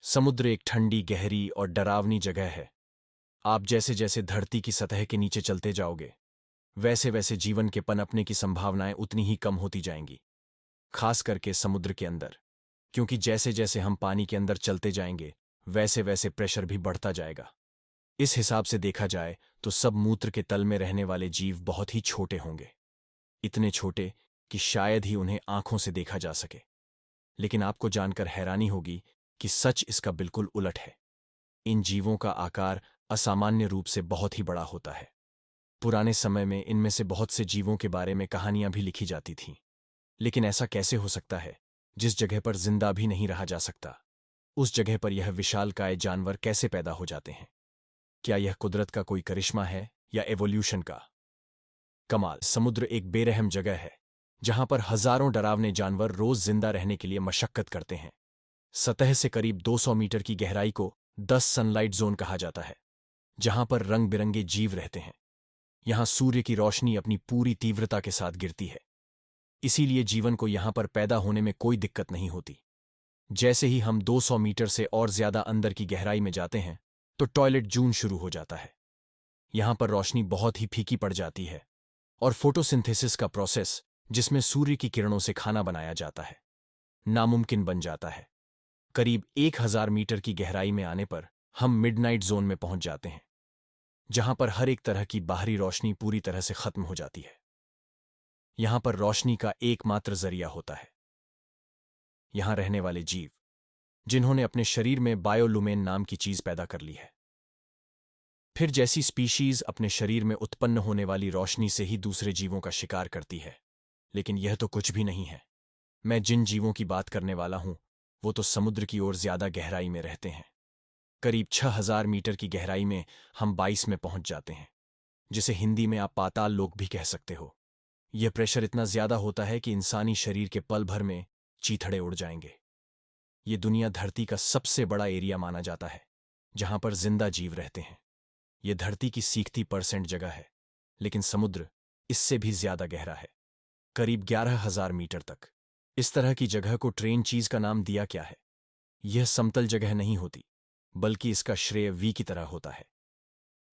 समुद्र एक ठंडी, गहरी और डरावनी जगह है। आप जैसे जैसे धरती की सतह के नीचे चलते जाओगे, वैसे वैसे जीवन के पनपने की संभावनाएं उतनी ही कम होती जाएंगी, खास करके समुद्र के अंदर। क्योंकि जैसे जैसे हम पानी के अंदर चलते जाएंगे, वैसे वैसे प्रेशर भी बढ़ता जाएगा। इस हिसाब से देखा जाए तो सब मूत्र के तल में रहने वाले जीव बहुत ही छोटे होंगे, इतने छोटे कि शायद ही उन्हें आंखों से देखा जा सके। लेकिन आपको जानकर हैरानी होगी कि सच इसका बिल्कुल उलट है। इन जीवों का आकार असामान्य रूप से बहुत ही बड़ा होता है। पुराने समय में इनमें से बहुत से जीवों के बारे में कहानियां भी लिखी जाती थीं। लेकिन ऐसा कैसे हो सकता है, जिस जगह पर जिंदा भी नहीं रहा जा सकता, उस जगह पर यह विशालकाय जानवर कैसे पैदा हो जाते हैं? क्या यह कुदरत का कोई करिश्मा है या एवोल्यूशन का कमाल? समुद्र एक बेरहम जगह है, जहां पर हजारों डरावने जानवर रोज जिंदा रहने के लिए मशक्कत करते हैं। सतह से करीब 200 मीटर की गहराई को 10 सनलाइट जोन कहा जाता है, जहां पर रंग बिरंगे जीव रहते हैं। यहां सूर्य की रोशनी अपनी पूरी तीव्रता के साथ गिरती है, इसीलिए जीवन को यहां पर पैदा होने में कोई दिक्कत नहीं होती। जैसे ही हम 200 मीटर से और ज्यादा अंदर की गहराई में जाते हैं, तो टॉयलेट जून शुरू हो जाता है। यहां पर रोशनी बहुत ही फीकी पड़ जाती है और फोटोसिंथेसिस का प्रोसेस, जिसमें सूर्य की किरणों से खाना बनाया जाता है, नामुमकिन बन जाता है। करीब 1000 मीटर की गहराई में आने पर हम मिडनाइट जोन में पहुंच जाते हैं, जहां पर हर एक तरह की बाहरी रोशनी पूरी तरह से खत्म हो जाती है। यहां पर रोशनी का एकमात्र जरिया होता है यहां रहने वाले जीव, जिन्होंने अपने शरीर में बायोलुमेन नाम की चीज पैदा कर ली है। फिर जैसी स्पीशीज अपने शरीर में उत्पन्न होने वाली रोशनी से ही दूसरे जीवों का शिकार करती है। लेकिन यह तो कुछ भी नहीं है। मैं जिन जीवों की बात करने वाला हूं, वो तो समुद्र की ओर ज्यादा गहराई में रहते हैं। करीब 6000 मीटर की गहराई में हम 22 में पहुंच जाते हैं, जिसे हिंदी में आप पाताल लोक भी कह सकते हो। यह प्रेशर इतना ज्यादा होता है कि इंसानी शरीर के पल भर में चीथड़े उड़ जाएंगे। ये दुनिया धरती का सबसे बड़ा एरिया माना जाता है, जहां पर जिंदा जीव रहते हैं। यह धरती की 60% जगह है, लेकिन समुद्र इससे भी ज्यादा गहरा है, करीब 11,000 मीटर तक। इस तरह की जगह को ट्रेन चीज का नाम दिया क्या है? यह समतल जगह नहीं होती, बल्कि इसका श्रेय वी की तरह होता है,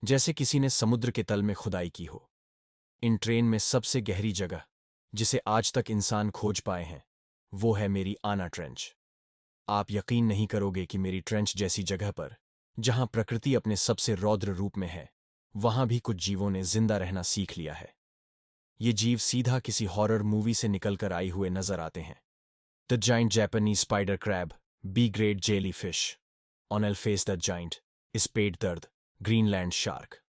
जैसे किसी ने समुद्र के तल में खुदाई की हो। इन ट्रेन में सबसे गहरी जगह, जिसे आज तक इंसान खोज पाए हैं, वो है मेरी आना ट्रेंच। आप यकीन नहीं करोगे कि मेरी ट्रेंच जैसी जगह पर, जहां प्रकृति अपने सबसे रौद्र रूप में है, वहां भी कुछ जीवों ने जिंदा रहना सीख लिया है। ये जीव सीधा किसी हॉरर मूवी से निकलकर आए हुए नजर आते हैं। The giant Japanese spider crab, B grade jelly fish, ऑनेलफेस द जाइंट, स्पेड दर्द, ग्रीनलैंड शार्क।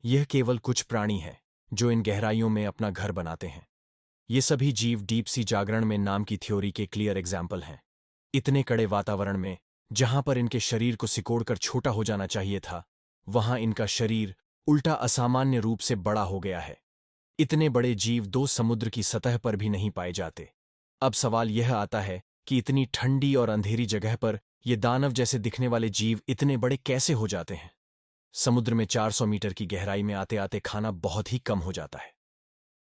यह केवल कुछ प्राणी हैं जो इन गहराइयों में अपना घर बनाते हैं। ये सभी जीव डीप सी जागरण में नाम की थ्योरी के क्लियर एग्जाम्पल हैं। इतने कड़े वातावरण में, जहां पर इनके शरीर को सिकोड़कर छोटा हो जाना चाहिए था, वहां इनका शरीर उल्टा असामान्य रूप से बड़ा हो गया है। इतने बड़े जीव दो समुद्र की सतह पर भी नहीं पाए जाते। अब सवाल यह आता है कि इतनी ठंडी और अंधेरी जगह पर ये दानव जैसे दिखने वाले जीव इतने बड़े कैसे हो जाते हैं? समुद्र में 400 मीटर की गहराई में आते आते खाना बहुत ही कम हो जाता है।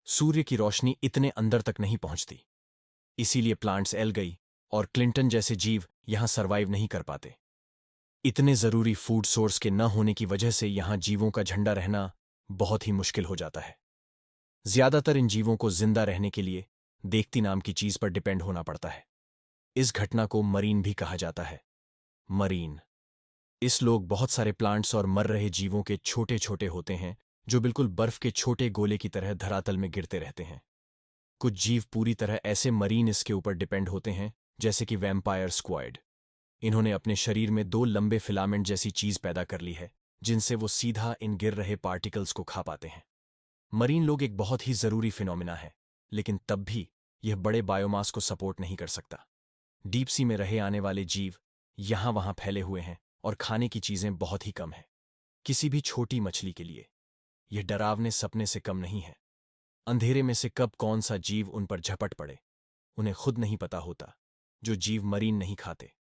सूर्य की रोशनी इतने अंदर तक नहीं पहुंचती, इसीलिए प्लांट्स एल्गी और क्लिंटन जैसे जीव यहां सरवाइव नहीं कर पाते। इतने जरूरी फूड सोर्स के न होने की वजह से यहां जीवों का झंडा रहना बहुत ही मुश्किल हो जाता है। ज्यादातर इन जीवों को जिंदा रहने के लिए देखती नाम की चीज पर डिपेंड होना पड़ता है। इस घटना को मरीन भी कहा जाता है। मरीन इस लोग बहुत सारे प्लांट्स और मर रहे जीवों के छोटे छोटे होते हैं, जो बिल्कुल बर्फ के छोटे गोले की तरह धरातल में गिरते रहते हैं। कुछ जीव पूरी तरह ऐसे मरीन इसके ऊपर डिपेंड होते हैं, जैसे कि वैम्पायर स्क्वाइड। इन्होंने अपने शरीर में दो लंबे फिलामेंट जैसी चीज पैदा कर ली है, जिनसे वो सीधा इन गिर रहे पार्टिकल्स को खा पाते हैं। मरीन लोग एक बहुत ही जरूरी फिनोमिना है, लेकिन तब भी यह बड़े बायोमास को सपोर्ट नहीं कर सकता। डीप सी में रहे आने वाले जीव यहां वहां फैले हुए हैं और खाने की चीजें बहुत ही कम है। किसी भी छोटी मछली के लिए यह डरावने सपने से कम नहीं है। अंधेरे में से कब कौन सा जीव उन पर झपट पड़े, उन्हें खुद नहीं पता होता। जो जीव मरीन नहीं खाते,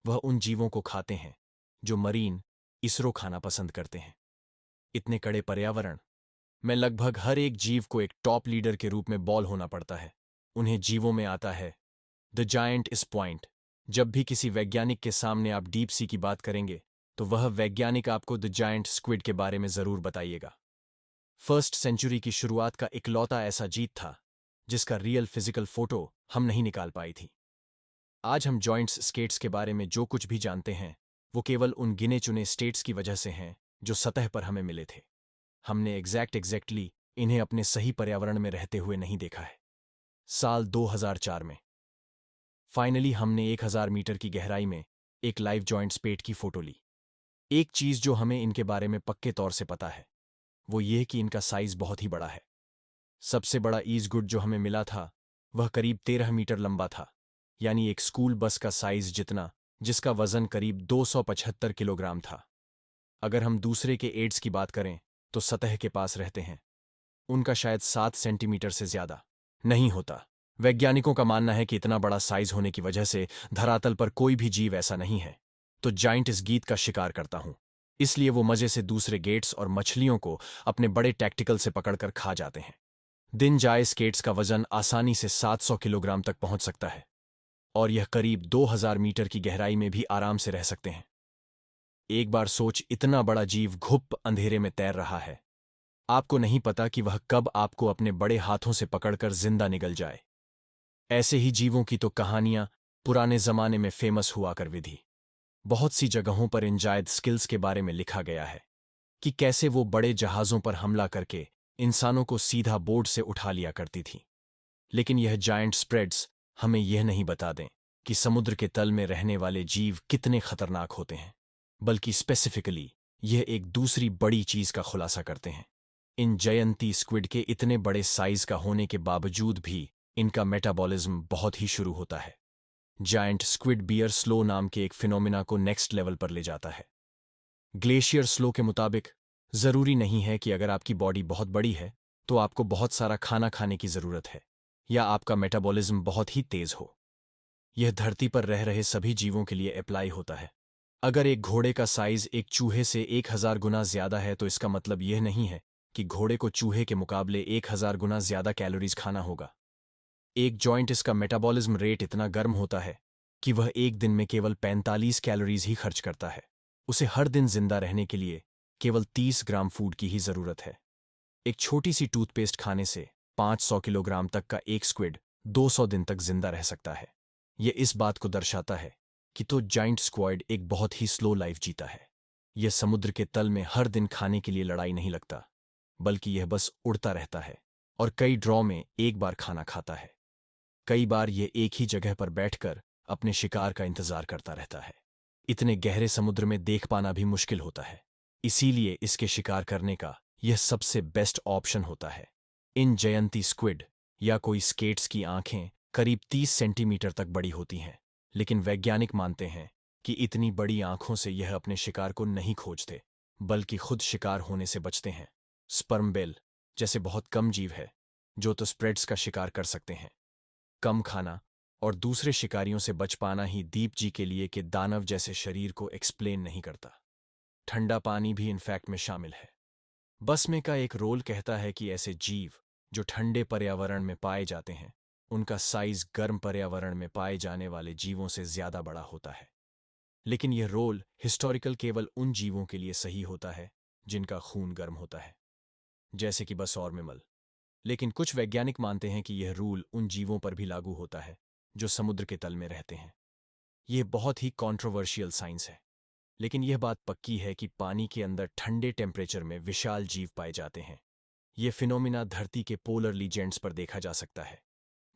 वह उन जीवों को खाते हैं जो मरीन इसरो खाना पसंद करते हैं। इतने कड़े पर्यावरण में लगभग हर एक जीव को एक टॉप लीडर के रूप में बॉल होना पड़ता है। उन्हें जीवों में आता है द जायंट इस पॉइंट, जब भी किसी वैज्ञानिक के सामने आप डीप सी की बात करेंगे तो वह वैज्ञानिक आपको द जायंट स्क्विड के बारे में जरूर बताइएगा। फर्स्ट सेंचुरी की शुरुआत का इकलौता ऐसा जीत था जिसका रियल फिजिकल फोटो हम नहीं निकाल पाई थी। आज हम जॉइंट्स स्केट्स के बारे में जो कुछ भी जानते हैं वो केवल उन गिने चुने स्टेट्स की वजह से हैं जो सतह पर हमें मिले थे। हमने एग्जैक्टली इन्हें अपने सही पर्यावरण में रहते हुए नहीं देखा है। साल 2004 में फाइनली हमने 1000 मीटर की गहराई में एक लाइव जॉइंट स्पेट की फोटो ली। एक चीज जो हमें इनके बारे में पक्के तौर से पता है वो ये कि इनका साइज बहुत ही बड़ा है। सबसे बड़ा ईज़गुड जो हमें मिला था वह करीब 13 मीटर लंबा था, यानी एक स्कूल बस का साइज जितना, जिसका वजन करीब 275 किलोग्राम था। अगर हम दूसरे के एड्स की बात करें तो सतह के पास रहते हैं, उनका शायद 7 सेंटीमीटर से ज्यादा नहीं होता। वैज्ञानिकों का मानना है कि इतना बड़ा साइज होने की वजह से धरातल पर कोई भी जीव ऐसा नहीं है। तो जाइंट इस गीत का शिकार करता हूं, इसलिए वो मजे से दूसरे गेट्स और मछलियों को अपने बड़े टैक्टिकल से पकड़कर खा जाते हैं। दिन जाए स्केट्स का वजन आसानी से 700 किलोग्राम तक पहुंच सकता है और यह करीब 2000 मीटर की गहराई में भी आराम से रह सकते हैं। एक बार सोच, इतना बड़ा जीव घुप अंधेरे में तैर रहा है। आपको नहीं पता कि वह कब आपको अपने बड़े हाथों से पकड़कर जिंदा निगल जाए। ऐसे ही जीवों की तो कहानियां पुराने जमाने में फेमस हुआ करती थी। बहुत सी जगहों पर इन जायद स्किल्स के बारे में लिखा गया है कि कैसे वो बड़े जहाजों पर हमला करके इंसानों को सीधा बोर्ड से उठा लिया करती थी। लेकिन यह जायंट स्प्रेड्स हमें यह नहीं बता दें कि समुद्र के तल में रहने वाले जीव कितने खतरनाक होते हैं, बल्कि स्पेसिफिकली यह एक दूसरी बड़ी चीज का खुलासा करते हैं। इन जयंती स्क्विड के इतने बड़े साइज का होने के बावजूद भी इनका मेटाबॉलिज्म बहुत ही शुरू होता है। जायंट स्क्विड बियर स्लो नाम के एक फिनोमिना को नेक्स्ट लेवल पर ले जाता है। ग्लेशियर स्लो के मुताबिक जरूरी नहीं है कि अगर आपकी बॉडी बहुत बड़ी है तो आपको बहुत सारा खाना खाने की जरूरत है या आपका मेटाबॉलिज्म बहुत ही तेज हो। यह धरती पर रह रहे सभी जीवों के लिए अप्लाई होता है। अगर एक घोड़े का साइज एक चूहे से 1000 गुना ज्यादा है तो इसका मतलब यह नहीं है कि घोड़े को चूहे के मुकाबले 1000 गुना ज्यादा कैलोरीज खाना होगा। एक जॉइंट इसका मेटाबॉलिज्म रेट इतना गर्म होता है कि वह एक दिन में केवल 45 कैलोरीज ही खर्च करता है। उसे हर दिन जिंदा रहने के लिए केवल 30 ग्राम फूड की ही जरूरत है। एक छोटी सी टूथपेस्ट खाने से 500 किलोग्राम तक का एक स्क्विड 200 दिन तक जिंदा रह सकता है। यह इस बात को दर्शाता है कि तो जाइंट स्क्विड एक बहुत ही स्लो लाइफ जीता है। यह समुद्र के तल में हर दिन खाने के लिए लड़ाई नहीं लगता, बल्कि यह बस उड़ता रहता है और कई ड्रॉ में एक बार खाना खाता है। कई बार यह एक ही जगह पर बैठकर अपने शिकार का इंतजार करता रहता है। इतने गहरे समुद्र में देख पाना भी मुश्किल होता है, इसीलिए इसके शिकार करने का यह सबसे बेस्ट ऑप्शन होता है। इन जयंती स्क्विड या कोई स्केट्स की आंखें करीब 30 सेंटीमीटर तक बड़ी होती हैं, लेकिन वैज्ञानिक मानते हैं कि इतनी बड़ी आंखों से यह अपने शिकार को नहीं खोजते, बल्कि खुद शिकार होने से बचते हैं। स्पर्म बेल जैसे बहुत कम जीव है जो तो स्प्रेड्स का शिकार कर सकते हैं। कम खाना और दूसरे शिकारियों से बच पाना ही दीप जी के लिए के दानव जैसे शरीर को एक्सप्लेन नहीं करता। ठंडा पानी भी इनफैक्ट में शामिल है। बस में का एक रोल कहता है कि ऐसे जीव जो ठंडे पर्यावरण में पाए जाते हैं उनका साइज गर्म पर्यावरण में पाए जाने वाले जीवों से ज्यादा बड़ा होता है। लेकिन यह रोल हिस्टोरिकल केवल उन जीवों के लिए सही होता है जिनका खून गर्म होता है, जैसे कि बस और मैमल। लेकिन कुछ वैज्ञानिक मानते हैं कि यह रूल उन जीवों पर भी लागू होता है जो समुद्र के तल में रहते हैं। यह बहुत ही कंट्रोवर्शियल साइंस है, लेकिन यह बात पक्की है कि पानी के अंदर ठंडे टेम्परेचर में विशाल जीव पाए जाते हैं। यह फिनोमिना धरती के पोलर लीजेंड्स पर देखा जा सकता है,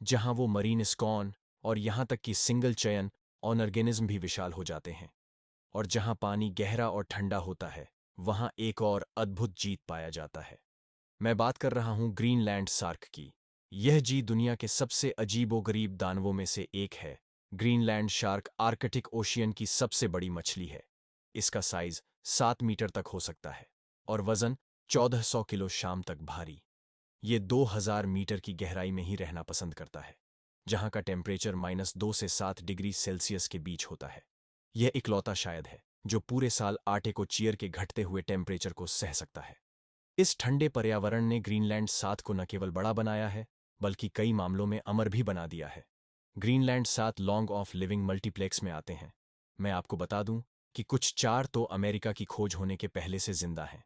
जहां वो मरीन स्कॉन और यहां तक कि सिंगल चयन ऑर्गेनिज्म भी विशाल हो जाते हैं। और जहां पानी गहरा और ठंडा होता है वहां एक और अद्भुत जीव पाया जाता है। मैं बात कर रहा हूं ग्रीनलैंड शार्क की। यह जीव दुनिया के सबसे अजीबोगरीब दानवों में से एक है। ग्रीनलैंड शार्क आर्कटिक ओशियन की सबसे बड़ी मछली है। इसका साइज 7 मीटर तक हो सकता है और वजन 1400 किलो शाम तक भारी। ये 2000 मीटर की गहराई में ही रहना पसंद करता है, जहां का टेम्परेचर -2 से 7 डिग्री सेल्सियस के बीच होता है। यह इकलौता शायद है जो पूरे साल आटे को चीयर के घटते हुए टेम्परेचर को सह सकता है। इस ठंडे पर्यावरण ने ग्रीनलैंड 7 को न केवल बड़ा बनाया है, बल्कि कई मामलों में अमर भी बना दिया है। Greenland 7 long off living multiplex में आते हैं। मैं आपको बता दूं कि कुछ 4 तो अमेरिका की खोज होने के पहले से जिंदा हैं।